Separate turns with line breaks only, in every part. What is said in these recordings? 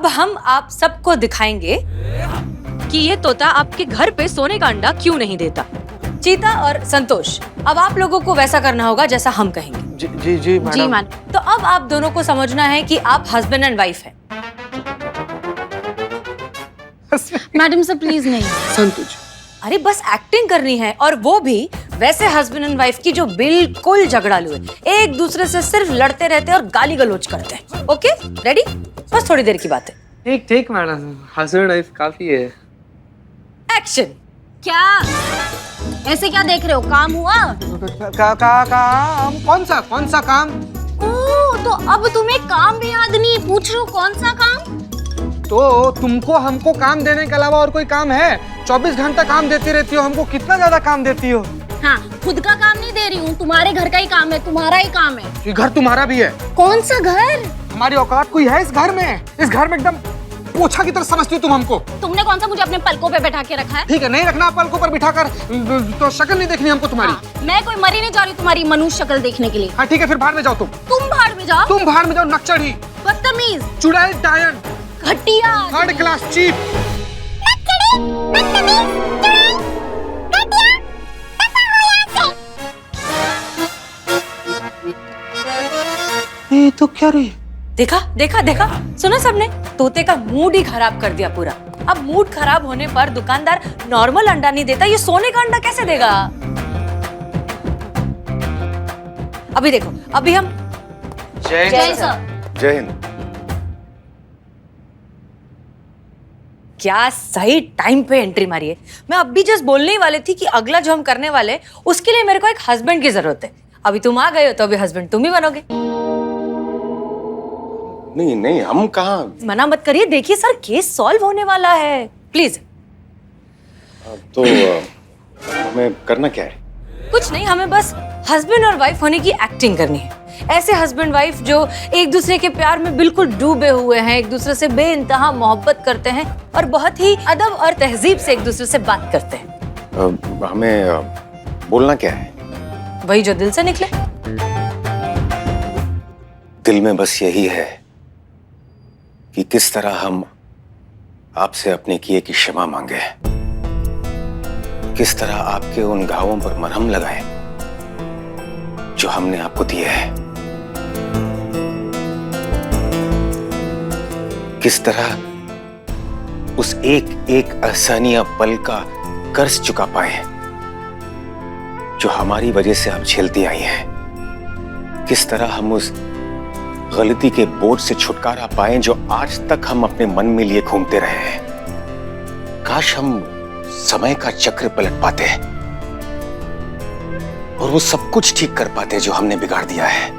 अब हम आप सबको दिखाएंगे कि ये तोता आपके घर पे सोने का अंडा क्यों नहीं देता। चीता और संतोष, अब आप लोगों को वैसा करना होगा जैसा हम कहेंगे।
जी मैडम।
जी मैम। तो अब आप दोनों को समझना है कि आप हस्बैंड एंड वाइफ हैं।
मैडम से प्लीज नहीं।
संतोष,
अरे बस एक्टिंग करनी है, और वो भी वैसे हस्बैंड एंड वाइफ की जो बिल्कुल झगड़ालू है, एक दूसरे से सिर्फ लड़ते रहते हैं और गाली गलौज करते हैं। Okay, ready? बस थोड़ी देर की बात है।
ठीक मैडम, हस्बैंड वाइफ काफी है।
एक्शन।
क्या ऐसे क्या देख रहे हो? काम हुआ?
काम? कौन सा काम?
ओह, तो अब तुम्हें काम भी याद नहीं? पूछ रहे हो कौन सा काम?
तो तुमको हमको काम देने के अलावा और कोई काम है? 24 घंटा काम देती रहती हो हमको, कितना ज्यादा काम देती हो।
हाँ, खुद का काम नहीं दे रही हूँ, तुम्हारे घर का ही काम है, तुम्हारा ही काम है।
ये घर तुम्हारा भी है।
कौन सा घर?
हमारी औकात कोई है इस घर में? इस घर में एकदम पोछा की तरह समझती हो तुम हमको।
तुमने कौन सा मुझे अपने पलकों पे बैठा के रखा है?
ठीक है, नहीं रखना पलकों पर बिठाकर, तो शक्ल नहीं देखनी हमको तुम्हारी।
हाँ, मैं कोई मरी नहीं जा रही तुम्हारी मनुष्य शक्ल देखने के लिए।
हाँ ठीक है, फिर बाहर में जाओ तुम।
तुम भाड़ में जाओ।
तुम बाहर में जाओ, नक्चढ़ी,
बदतमीज,
चुड़ैल, डायन,
घटिया,
थर्ड क्लास चीप। ये तो क्या रे?
देखा देखा देखा, सुना सबने? तोते का मूड ही खराब कर दिया पूरा। अब मूड खराब होने पर दुकानदार नॉर्मल अंडा नहीं देता, ये सोने का अंडा कैसे देगा? अभी देखो, अभी हम
जय सर।
जय हिंद।
क्या सही टाइम पे एंट्री मारी है। मैं अभी जस्ट बोलने ही वाली थी कि अगला जो हम करने वाले उसके लिए मेरे को एक हस्बैंड की जरूरत है। अभी तुम आ गए हो तो अभी हस्बैंड तुम ही बनोगे।
नहीं, हम कहाँ।
मना मत करिए, देखिए सर केस सॉल्व होने वाला है, प्लीज।
तो हमें करना क्या है?
कुछ नहीं, हमें बस हस्बैंड और वाइफ होने की एक्टिंग करनी है। ऐसे हस्बैंड वाइफ जो एक दूसरे के प्यार में बिल्कुल डूबे हुए हैं, एक दूसरे से बेइंतहा मोहब्बत करते हैं और बहुत ही अदब और तहजीब से एक दूसरे से बात करते हैं।
हमें बोलना क्या है?
वही जो दिल से निकले।
दिल में बस यही है कि किस तरह हम आपसे अपने किए की क्षमा मांगे, किस तरह आपके उन घावों पर मरहम लगाएं जो हमने आपको दिए हैं, किस तरह उस एक एक एहसानिया पल का कर्ज चुका पाए जो हमारी वजह से आप झेलती आई हैं, किस तरह हम उस गलती के बोझ से छुटकारा पाए जो आज तक हम अपने मन में लिए घूमते रहे हैं। काश हम समय का चक्र पलट पाते और वो सब कुछ ठीक कर पाते जो हमने बिगाड़ दिया है।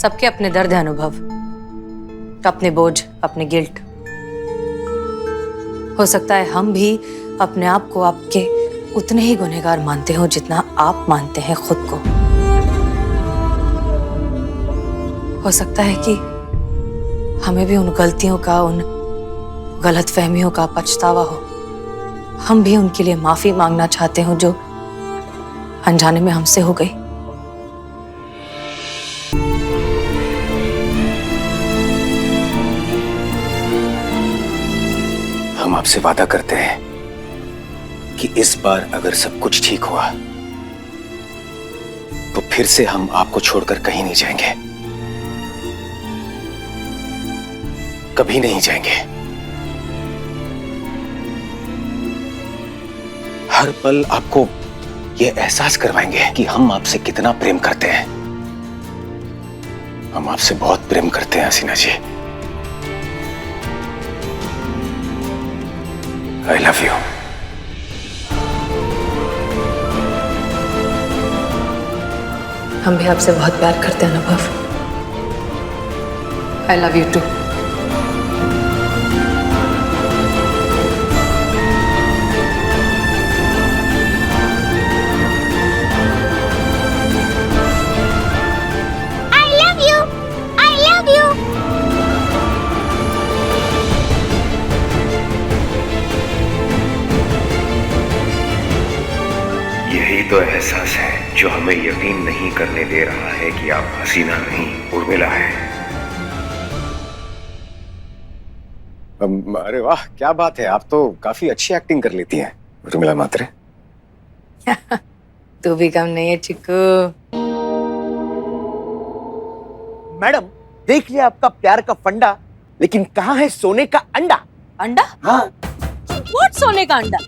सबके अपने दर्द है अनुभव, अपने बोझ, अपने गिल्ट। हो सकता है हम भी अपने आप को आपके उतने ही गुनहगार मानते हो जितना आप मानते हैं खुद को। हो सकता है कि हमें भी उन गलतियों का, उन गलतफहमियों का पछतावा हो। हम भी उनके लिए माफी मांगना चाहते हो जो अनजाने में हमसे हो गई।
हम आपसे वादा करते हैं कि इस बार अगर सब कुछ ठीक हुआ तो फिर से हम आपको छोड़कर कहीं नहीं जाएंगे, कभी नहीं जाएंगे। हर पल आपको यह एहसास करवाएंगे कि हम आपसे कितना प्रेम करते हैं। हम आपसे बहुत प्रेम करते हैं हसीना जी। I love you.
हम भी आपसे बहुत प्यार करते हैं अनुभव। I love you too.
यही तो एहसास है जो हमें यकीन नहीं करने दे रहा है कि आप हसीना नहीं उर्मिला है। अरे वाह, क्या बात है, आप तो काफी अच्छी एक्टिंग कर लेती हैं उर्मिला मात्रे।
तू भी कम नहीं है चिक्कू।
मैडम देख लिया आपका प्यार का फंडा, लेकिन कहाँ है सोने का अंडा?
अंडा?
हाँ।
व्हाट सोने का अंडा?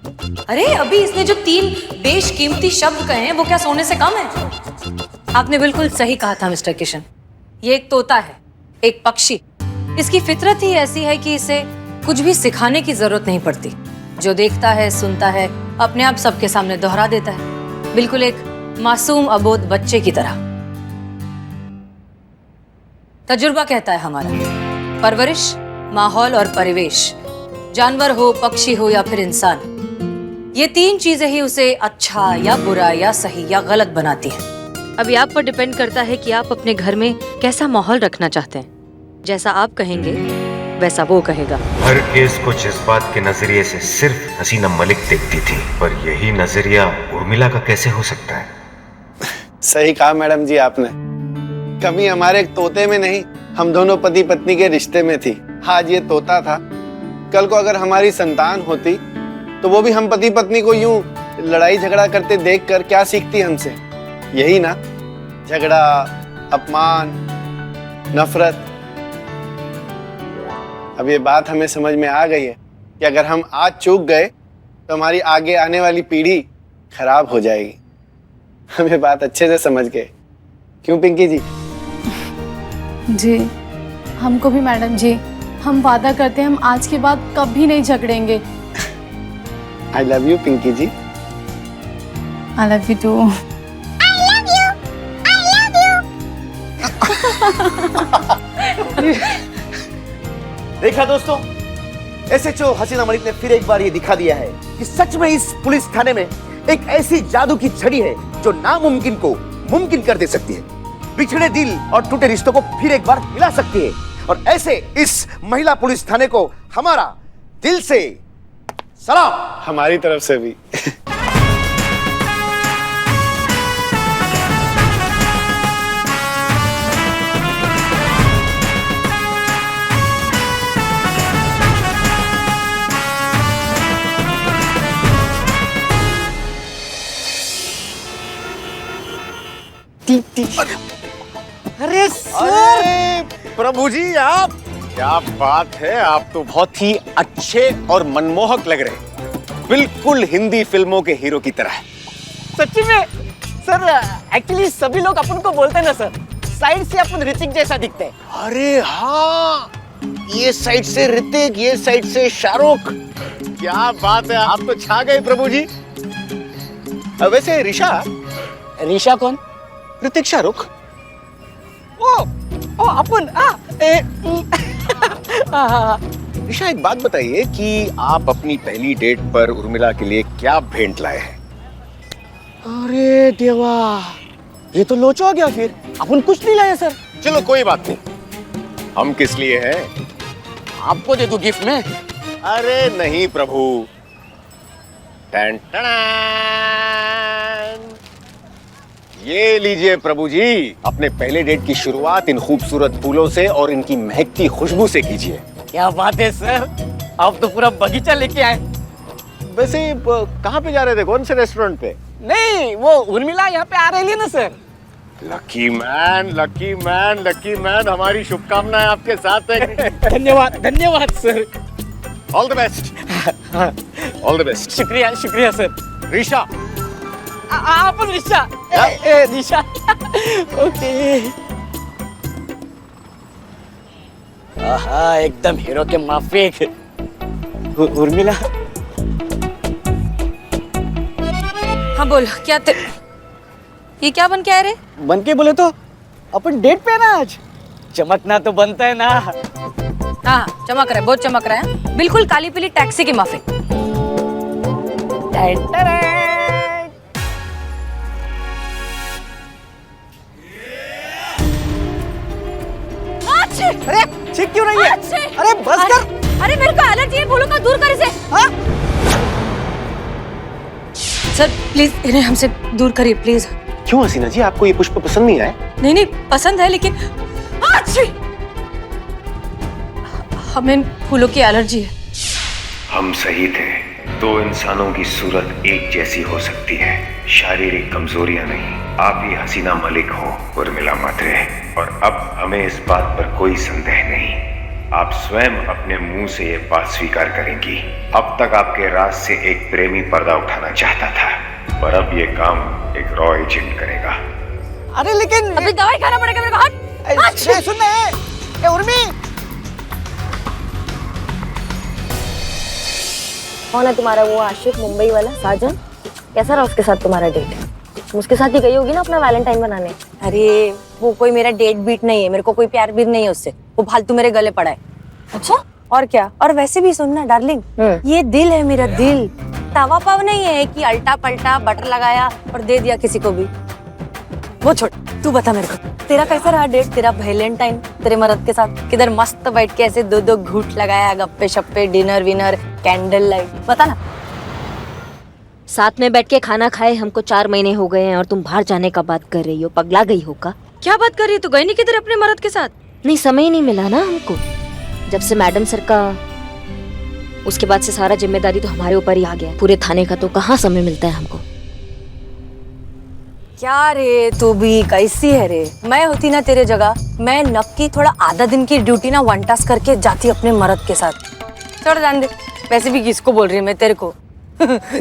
अरे अभी इसने जो 3 बेशकीमती शब्द कहे हैं वो क्या सोने से कम है? आपने बिल्कुल सही कहा था मिस्टर किशन। ये एक तोता है, एक पक्षी। इसकी फितरत ही ऐसी है कि इसे कुछ भी सिखाने की जरूरत नहीं पड़ती। जो देखता है, सुनता है, अपने आप सबके सामने दोहरा देता है, बिल्कुल एक मासूम अबोध बच्चे की तरह। तजुर्बा कहता है हमारा, परवरिश, माहौल और परिवेश, जानवर हो, पक्षी हो या फिर इंसान, ये 3 चीजें ही उसे अच्छा या बुरा या सही या गलत बनाती हैं। अभी आप पर डिपेंड करता है कि आप अपने घर में कैसा माहौल रखना चाहते हैं। जैसा आप कहेंगे वैसा वो कहेगा।
हर केस को जज्बात के नजरिए से सिर्फ हसीना मलिक देखती थी, पर यही नजरिया उर्मिला का कैसे हो सकता है?
सही कहा मैडम जी आपने। कमी हमारे तोते में नहीं, हम दोनों पति पत्नी के रिश्ते में थी। आज ये तोता था, कल को अगर हमारी संतान होती तो वो भी हम पति पत्नी को यूं लड़ाई झगड़ा करते देखकर क्या सीखती हमसे? यही ना, झगड़ा, अपमान, नफरत। अब ये बात हमें समझ में आ गई है कि अगर हम आज चूक गए तो हमारी आगे आने वाली पीढ़ी खराब हो जाएगी। हम ये बात अच्छे से समझ गए, क्यों पिंकी जी?
जी हमको भी मैडम जी। हम वादा करते हैं हम आज के बाद कभी नहीं झगड़ेंगे।
I love you Pinky ji.
I love you too.
देखा दोस्तों, एसएचओ हसीना मलिक ने फिर एक बार ये दिखा दिया है कि सच में इस पुलिस थाने में एक ऐसी जादू की छड़ी है जो नामुमकिन को मुमकिन कर दे सकती है, बिछड़े दिल और टूटे रिश्तों को फिर एक बार मिला सकती है। और ऐसे इस महिला पुलिस थाने को हमारा दिल से सलाम।
हमारी तरफ से भी।
अरे सर!
प्रभु जी, आप क्या बात है, आप तो बहुत ही अच्छे और मनमोहक लग रहे हैं, बिल्कुल हिंदी फिल्मों के हीरो की तरह।
सच्ची में सर, एक्चुअली सभी लोग अपन को बोलते हैं ना सर, साइड से अपन ऋतिक जैसा दिखते हैं।
अरे हाँ, ये साइड से ऋतिक, ये साइड से शाहरुख। क्या बात है, आप तो छा गए प्रभु जी। वैसे ऋषा
कौन?
ऋतिक शाहरुख।
ओ अपन
ऋषा, एक बात बताइए कि आप अपनी पहली डेट पर उर्मिला के लिए क्या भेंट लाए हैं?
अरे देवा, ये तो लोचो आ गया। फिर अपन कुछ नहीं लाया सर।
चलो कोई बात नहीं, हम किस लिए हैं?
आपको दे दूं गिफ्ट में?
अरे नहीं प्रभु। Ton ton. ये लीजिए प्रभु जी, अपने पहले डेट की शुरुआत इन खूबसूरत फूलों से और इनकी महकती खुशबू से कीजिए।
क्या बात है सर, आप तो पूरा बगीचा लेके आए।
वैसे कहाँ पे जा रहे थे, कौन से रेस्टोरेंट पे?
नहीं, वो उर्मिला यहाँ पे आ रही है ना sir.
Lucky man, lucky man, lucky man, हमारी शुभकामनाएं आपके साथ है।
धन्यवाद, धन्यवाद sir.
All the best. All the best.
शुक्रिया, शुक्रिया सर।
ऋषा,
आप ऋषा। ऋषा। ओके। आहा, एकदम हीरो के माफिक। उर्मिला।
हाँ बोल, क्या ये क्या बन के आए रे?
बन के बोले तो अपन डेट पे ना आज, चमकना तो बनता है ना।
हाँ चमक रहा है, बहुत चमक रहा है, बिल्कुल काली पीली टैक्सी की माफिक।
अरे ठीक क्यों नहीं है? अरे बस कर।
अरे मेरे को एलर्जी है, बोलो का दूर कर इसे। सर प्लीज इन्हें हमसे दूर करिए प्लीज।
क्यों हसीना जी, आपको ये पुष्प पसंद नहीं आए?
नहीं नहीं, पसंद है लेकिन हमें इन फूलों की एलर्जी है।
हम सही थे, दो इंसानों की सूरत एक जैसी हो सकती है, शारीरिक कमजोरियां नहीं। आप ही हसीना मलिक हो, उर्मिला मात्रे, और अब हमें इस बात पर कोई संदेह नहीं। आप स्वयं अपने मुंह से ये बात स्वीकार करेंगी। अब तक आपके राज से एक प्रेमी पर्दा उठाना चाहता था, पर अब ये काम एक रॉ एजेंट करेगा।
अरे लेकिन
अभी दवाई खाना पड़ेगा मेरे को। हट।
सुन ना, उर्मी।
कौन है तुम्हारा वो आशिक मुंबई वाला साजन? कैसा रहा उसके साथ तुम्हारा डेट? तुम उसके साथ ही गई होगी ना अपना वैलेंटाइन बनाने। अरे वो कोई मेरा डेट बीट नहीं है, मेरे को कोई प्यार भी नहीं है उससे, वो फालतू मेरे गले पड़ा है। अच्छा और क्या? और वैसे भी सुनना डार्लिंग, ये दिल है मेरा दिल, तवा पाव नहीं है कि अल्टा पलटा बटर लगाया और दे दिया किसी को भी। वो छोड़, तू बता मेरे को, तेरा कैसा रहा डेट, तेरा वैलेंटाइन तेरे मर्द के साथ? किधर मस्त बैठ के ऐसे दो दो घूट लगाया, गप्पे शप्पे, डिनर विनर, कैंडल लाइट, बता ना।
साथ में बैठ के खाना खाए हमको 4 महीने हो गए हैं और तुम बाहर जाने का बात कर रही हो, पगला गई हो का?
क्या बात कर रही है? तू गई नहीं किधर अपने मर्द के साथ?
नहीं, समय ही नहीं मिला ना हमको। जब से मैडम सर का, उसके बाद से सारा जिम्मेदारी तो हमारे ऊपर ही आ गया, पूरे थाने का, तो कहाँ समय मिलता है हमको।
क्या रे तू भी कैसी है रे? मैं होती ना तेरे जगह, मैं नक्की थोड़ा आधा दिन की ड्यूटी ना 1 टास्क करके जाती अपने मर्द के साथ। छोड़ जान दे, वैसे भी किसको बोल रही है मैं, तेरे को।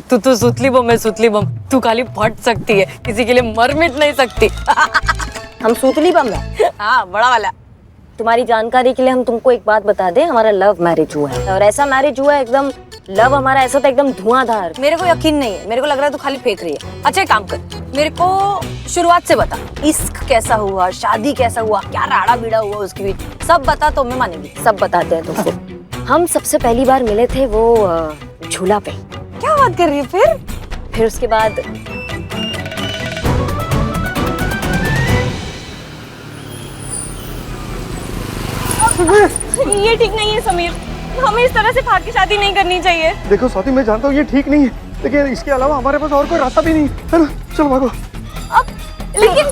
तू सुतली बम, मैं सुतली बम, तू खाली फट सकती है, किसी के लिए मर मिट नहीं सकती।
हम सूतली बम है।
हाँ, बड़ा वाला।
तुम्हारी जानकारी के लिए हम तुमको एक बात बता दें, हमारा लव मैरिज हुआ है, और ऐसा मैरिज हुआ है एकदम, लव हमारा ऐसा था एकदम धुआंधार। मेरे को यकीन नहीं है, मेरे को लग रहा है तू खाली फेंक रही है। अच्छा एक काम कर, मेरे को शुरुआत से बता, इश्क कैसा हुआ, शादी कैसा हुआ, क्या राड़ा बीड़ा हुआ उसके बीच, सब बता तो मैं मानेंगी। सब बताते हैं तुमको। हम सबसे पहली बार मिले थे वो झूला पे।
क्या बात कर रही है?
फिर उसके बाद
ये ठीक नहीं है समीर, हमें इस तरह से भाग की शादी नहीं करनी चाहिए।
देखो स्वाति, मैं जानता हूँ ये ठीक नहीं है, लेकिन इसके अलावा हमारे पास और कोई रास्ता भी नहीं है ना। चलो भागो।
अब लेकिन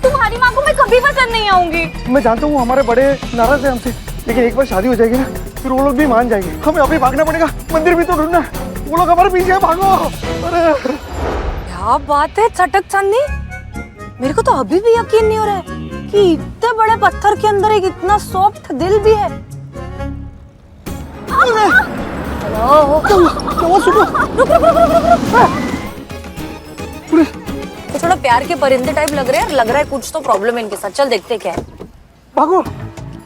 तुम्हारी माँ को मैं कभी पसंद नहीं आऊंगी।
मैं जानता हूँ हमारे बड़े नाराज है हमसे, लेकिन एक बार शादी हो जाएगी ना, फिर वो लोग भी मान जाएंगे। हमें अभी भागना पड़ेगा, मंदिर भी तो ढूंढना है, वो लोग हमारे पीछे है, भागो। अरे
क्या बात है चटक चांदी, मेरे को तो अभी भी यकीन नहीं हो रहा है कि इतने बड़े पत्थर के अंदर एक इतना सॉफ्ट दिल भी है। ये थोड़ा प्यार के परिंदे टाइप लग रहे हैं, लग रहा है कुछ तो प्रॉब्लम है इनके साथ। चल देखते क्या है।
भागो।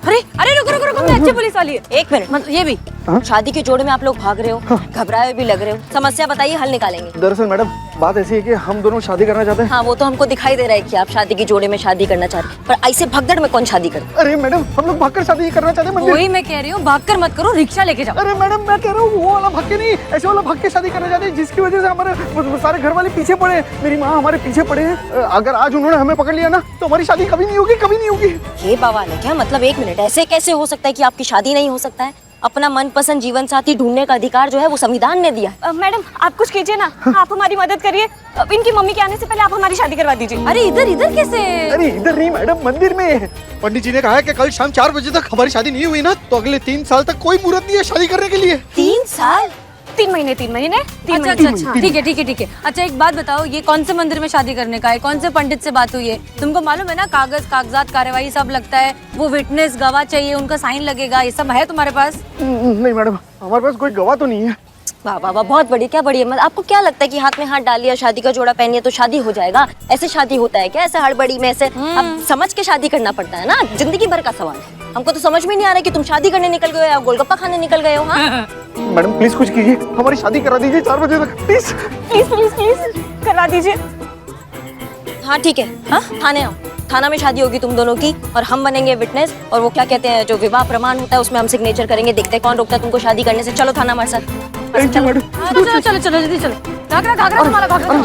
अरे अरे रुको रुको रुको, मैं अच्छी पुलिस वाली है।
एक मिनट, मतलब ये भी शादी के जोड़े में आप लोग भाग रहे हो, घबराए भी लग रहे हो, समस्या बताइए, हल निकालेंगे।
दरअसल मैडम बात ऐसी है कि हम दोनों शादी करना चाहते हैं।
हाँ वो तो हमको दिखाई दे रहा है कि आप शादी के जोड़े में शादी करना चाहते हैं, पर ऐसे भगदड़ में कौन शादी करे?
अरे मैडम, हम लोग भागकर शादी करना चाहते हैं मंदिर।
वही मैं कह रही हूँ, भागकर मत करो, रिक्शा लेके जाओ।
अरे मैडम मैं कह रहा हूँ वो वाला भाग के नहीं, ऐसे वाला भाग के शादी करना चाहते हैं जिसकी वजह से हमारे सारे घर वाले पीछे पड़े हैं, मेरी माँ हमारे पीछे पड़े हैं। अगर आज उन्होंने हमें पकड़ लिया ना तो हमारी शादी कभी नहीं होगी, कभी नहीं होगी।
ये बवाल है क्या? मतलब एक मिनट, ऐसे कैसे हो सकता है कि आपकी शादी नहीं हो सकता है? अपना मनपसंद जीवन साथी ढूंढने का अधिकार जो है वो संविधान ने दिया है।
मैडम आप कुछ कीजिए ना, आप हमारी मदद करिए, इनकी मम्मी के आने से पहले आप हमारी शादी करवा दीजिए।
अरे इधर इधर कैसे?
अरे इधर नहीं मैडम, मंदिर में। पंडित जी ने कहा है कि कल शाम 4 बजे तक हमारी शादी नहीं हुई ना तो अगले 3 साल तक कोई मुहूर्त नहीं है शादी करने के लिए।
3 साल?
3 महीने 3 महीने।
अच्छा अच्छा अच्छा, ठीक है ठीक है ठीक है। अच्छा एक बात बताओ, ये कौन से मंदिर में शादी करने का है? कौन से पंडित से बात हुई है? तुमको मालूम है ना, कागजात कार्यवाही सब लगता है, वो विटनेस गवाह चाहिए, उनका साइन लगेगा, ये सब है तुम्हारे पास?
नहीं मैडम, हमारे पास कोई गवाह तो नहीं है।
वाह वाह वाह, बहुत बढ़िया, क्या बढ़िया। मतलब आपको क्या लगता है कि हाथ में हाथ डाल लिया, शादी का जोड़ा पहनिए तो शादी हो जाएगा? ऐसे शादी होता है क्या? ऐसे हड़बड़ी में ऐसे अब समझ के शादी करना पड़ता है ना, जिंदगी भर का सवाल है। हमको तो समझ में नहीं आ रहा कि तुम शादी करने निकल गए हो या गोलगप्पा खाने निकल गए हो। हाँ
मैडम प्लीज कुछ कीजिए, हमारी शादी करा दीजिए 4 बजे तक, प्लीज
प्लीज प्लीज प्लीज करवा दीजिए।
हाँ ठीक है, हाँ थाने आओ, थाना में शादी होगी तुम दोनों की, और हम बनेंगे विटनेस, और वो क्या कहते हैं जो विवाह प्रमाण होता है उसमें हम सिग्नेचर करेंगे, देखते हैं कौन रोकता है तुमको शादी करने से। चलो थाना हमारे साथ।
Thank you madam.
चलो चलो चलो जल्दी चलो, घाघरा घाघरा तुम्हारा घाघरा।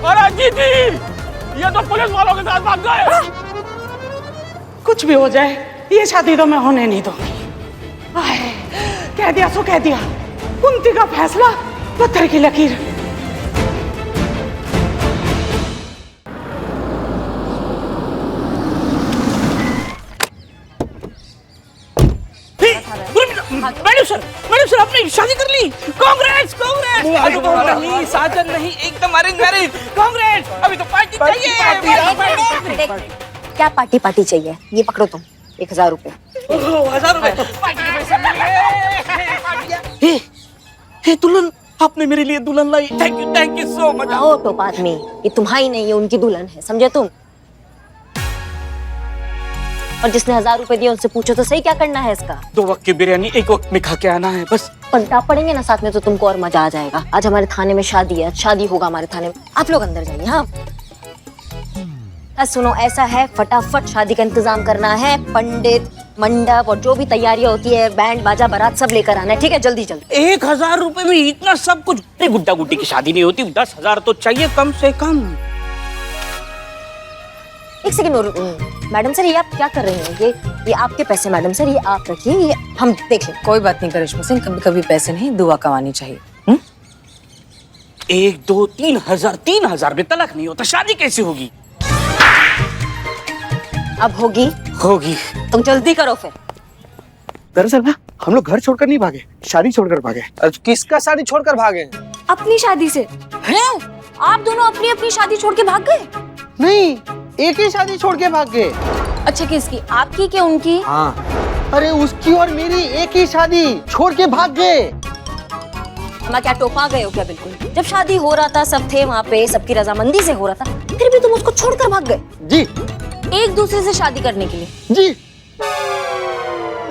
अरे दीदी, ये तो पुलिस वालों के साथ भाग गए। कुछ भी हो जाए ये शादी तो मैं होने नहीं दूंगी। कह दिया सो कह दिया, कुंती का फैसला पत्थर की लकीर। मैडम सर आपने शादी कर ली, कांग्रेस कांग्रेस। नहीं साजन नहीं, एकदम अरेंज मैरिज, कांग्रेस। अभी तो पार्टी चाहिए।
क्या पार्टी पार्टी चाहिए? ये पकड़ो तुम 1000 रुपए।
1000 रुपए पार्टी के पैसे मिले। हे दुल्हन, आपने मेरे लिए दुल्हन लाई, थैंक यू सो मच।
आओ टोप आदमी, ये तुम्हारी नहीं है, उनकी दुल्हन है, समझे तुम? और जिसने 1000 रुपए दिए उनसे पूछो तो सही क्या करना है इसका?
2 वक्त की बिरयानी 1 वक्त में खा के आना है बस।
पंजाब पढ़ेंगे ना साथ में तो तुमको और मजा आ जाएगा। आज हमारे थाने में शादी है, शादी होगा हमारे थाने में, आप लोग अंदर जाइए। हाँ सुनो, ऐसा है फटाफट शादी का इंतजाम करना है, पंडित मंडप और जो भी तैयारियां होती है, बैंड बाजा बारात सब लेकर आना है, ठीक है? जल्दी जल्दी।
1000 रुपए में इतना सब कुछ? गुड्डा गुड्डी की शादी नहीं होती, 10,000 तो चाहिए कम से कम।
एक सेकंड मैडम सर, ये आप क्या कर रही हैं? ये आपके पैसे मैडम सर, ये आप रखिए, ये हम देख लें।
कोई बात नहीं करिश्मा सिंह, कभी कभी पैसे नहीं, दुआ कमानी चाहिए।
1 2 3,000 में तलाक नहीं होता, शादी कैसे होगी?
अब होगी
होगी।
तुम जल्दी करो फिर।
दरअसल ना हम लोग घर छोड़कर नहीं भागे, शादी छोड़कर भागे।
किसका शादी छोड़कर भागे?
अपनी शादी से।
हैं? आप दोनों अपनी अपनी शादी छोड़ के भाग गए?
नहीं, एक ही शादी छोड़ के भाग गए।
अच्छा किसकी, आपकी क्या उनकी?
हाँ। अरे उसकी और मेरी एक ही शादी छोड़ के भाग गए।
मैं क्या टोपा गए हो क्या? बिल्कुल, जब शादी हो रहा था सब थे वहाँ पे, सबकी रजामंदी से हो रहा था, फिर भी तुम उसको छोड़कर भाग गए?
जी।
एक दूसरे से शादी करने के लिए?
जी।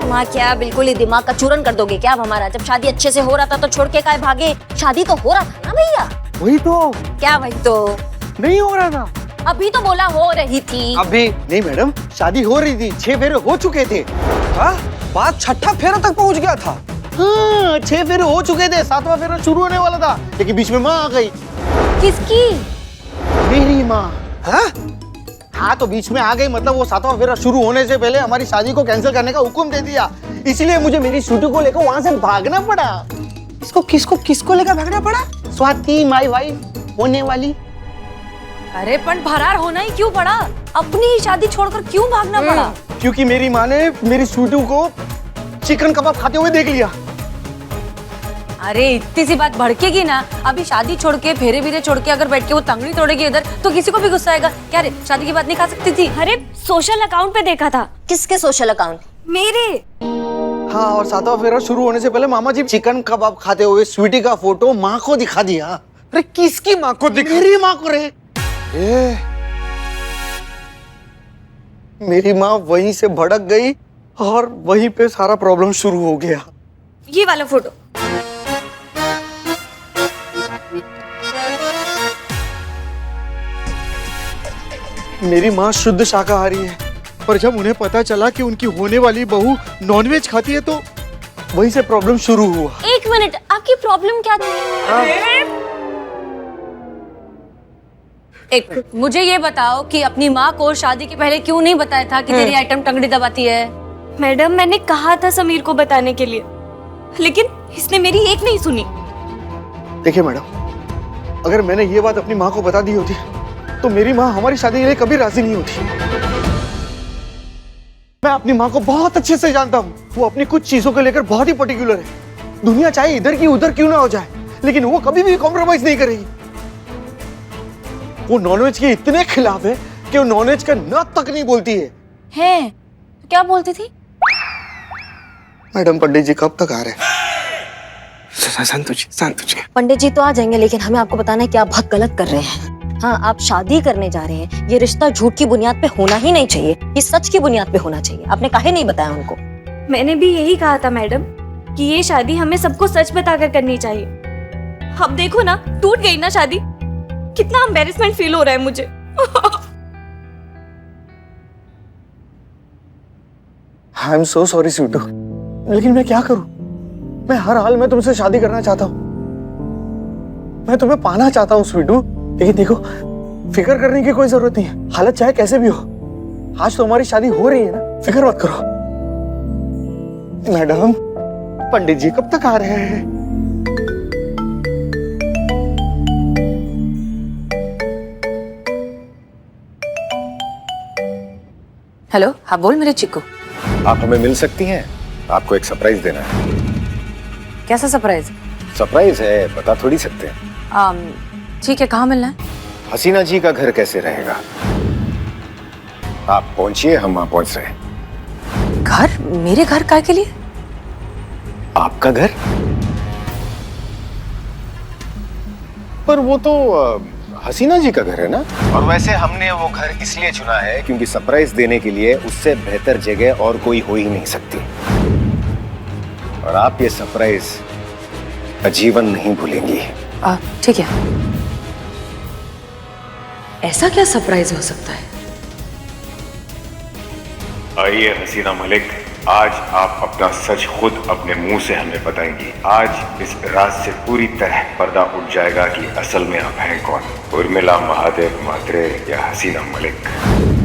माँ क्या बिल्कुल ही दिमाग का चूरन कर दोगे क्या अब हमारा? जब शादी अच्छे से हो रहा था तो छोड़ के काहे भागे? शादी तो हो रहा था ना भैया?
वही तो।
क्या वही तो?
नहीं हो रहा था।
अभी तो बोला हो रही थी।
अभी नहीं मैडम, शादी हो रही थी, 6 फेरे हो चुके थे।
हाँ? बात 6ठा फेरा तक पहुंच गया था।
हाँ, 6 फेरे हो चुके थे, 7वां फेरा शुरू होने वाला था, लेकिन बीच में माँ आ गई।
किसकी?
मेरी माँ।
हाँ?
हाँ तो बीच में आ गई, मतलब वो 7वां फेरा शुरू होने से पहले हमारी शादी को कैंसिल करने का हुक्म दे दिया। इसलिए मुझे मेरी शूटू को लेकर वहाँ से भागना पड़ा।
किसको लेकर भागना पड़ा?
स्वाति माई वाइफ होने वाली।
अरे पण फरार होना ही क्यों पड़ा? अपनी ही शादी छोड़कर क्यों भागना पड़ा?
क्योंकि मेरी माँ ने मेरी शूटू को चिकन कबाब खाते हुए देख लिया।
अरे इतनी सी बात भड़केगी ना, अभी शादी छोड़ के फेरे बीरे छोड़ के अगर बैठ के वो तंगड़ी तोड़ेगी इधर तो किसी को भी गुस्सा आएगा। क्या रे, शादी की बात नहीं खा सकती थी?
अरे सोशल अकाउंट पे देखा था।
किसके सोशल अकाउंट?
मेरे।
हाँ, और 7वां फेरा शुरू होने से पहले मामा जी चिकन कबाब खाते हुए स्वीटी का फोटो माँ को दिखा दिया।
अरे किसकी माँ को दिखा?
मेरी माँ को रे। मेरी माँ वहीं से भड़क गई और वहीं पे सारा प्रॉब्लम शुरू हो गया।
ये वाला फोटो।
मेरी माँ शुद्ध शाकाहारी है, पर जब उन्हें पता चला कि उनकी होने वाली बहू नॉनवेज खाती है तो वहीं से प्रॉब्लम शुरू हुआ।
1 मिनट, आपकी प्रॉब्लम क्या थी?
एक मिनट, मुझे ये बताओ कि अपनी माँ को शादी के पहले क्यों नहीं बताया था कि तेरी आइटम टंगड़ी दबाती है?
मैडम मैंने कहा था समीर को बताने के लिए, लेकिन इसने मेरी एक नहीं सुनी।
देखिए मैडम, अगर मैंने ये बात अपनी माँ को बता दी होती तो मेरी माँ हमारी शादी के लिए कभी राजी नहीं होती। मैं अपनी माँ को बहुत अच्छे से जानता हूँ, वो अपनी कुछ चीजों को लेकर बहुत ही पर्टिकुलर है। दुनिया चाहे इधर की उधर क्यों ना हो जाए, लेकिन वो कभी भी कॉम्प्रोमाइज नहीं करेगी। वो नॉनवेज के इतने खिलाफ है कि वो नॉनवेज का न तक नहीं बोलती है।
है? तो क्या बोलती थी?
मैडम पंडित जी कब तक आ रहे हैं?
शांत
पंडित जी तो आ जाएंगे, लेकिन हमें आपको बताना है कि आप बहुत गलत कर रहे हैं। हाँ, आप शादी करने जा रहे हैं, ये रिश्ता झूठ की बुनियाद पे होना ही नहीं चाहिए, ये सच की बुनियाद पे होना चाहिए। आपने काहे नहीं बताया उनको?
मैंने भी यही कहा था मैडम कि ये शादी हमें सबको सच बताकर करनी चाहिए। अब देखो ना, टूट गई ना शादी, कितना एम्बैरेसमेंट फील हो रहा है मुझे।
I am so sorry Sweetu, लेकिन मैं क्या करूं? मैं हर हाल में तुमसे शादी करना चाहता हूं, मैं तुम्हें पाना चाहता हूं स्वीटू, लेकिन देखो फिक्र करने की कोई जरूरत नहीं है। हालत चाहे कैसे भी हो, आज तो हमारी शादी हो रही है ना, फिक्र मत करो। मैडम पंडित जी कब तक आ रहे हैं?
हेलो, हाँ बोल मेरे चिक्कू।
आप हमें मिल सकती हैं? आपको एक सरप्राइज देना है।
कैसा सरप्राइज?
सरप्राइज है, बता थोड़ी सकते हैं।
ठीक है, कहाँ मिलना है?
हसीना जी का घर कैसे रहेगा? आप पहुंचिए, हम वहां पहुंच रहे हैं।
घर? मेरे घर काय के लिए?
आपका घर? पर वो तो हसीना जी का घर है ना। और वैसे हमने वो घर इसलिए चुना है क्योंकि सरप्राइज देने के लिए उससे बेहतर जगह और कोई हो ही नहीं सकती। और आप ये सरप्राइज आजीवन नहीं भूलेंगी।
ठीक है। ऐसा क्या सरप्राइज हो सकता है?
आइए हसीना मलिक, आज आप अपना सच खुद अपने मुंह से हमें बताएंगी। आज इस राज से पूरी तरह पर्दा उठ जाएगा कि असल में आप हैं कौन, उर्मिला महादेव म्हात्रे या हसीना मलिक।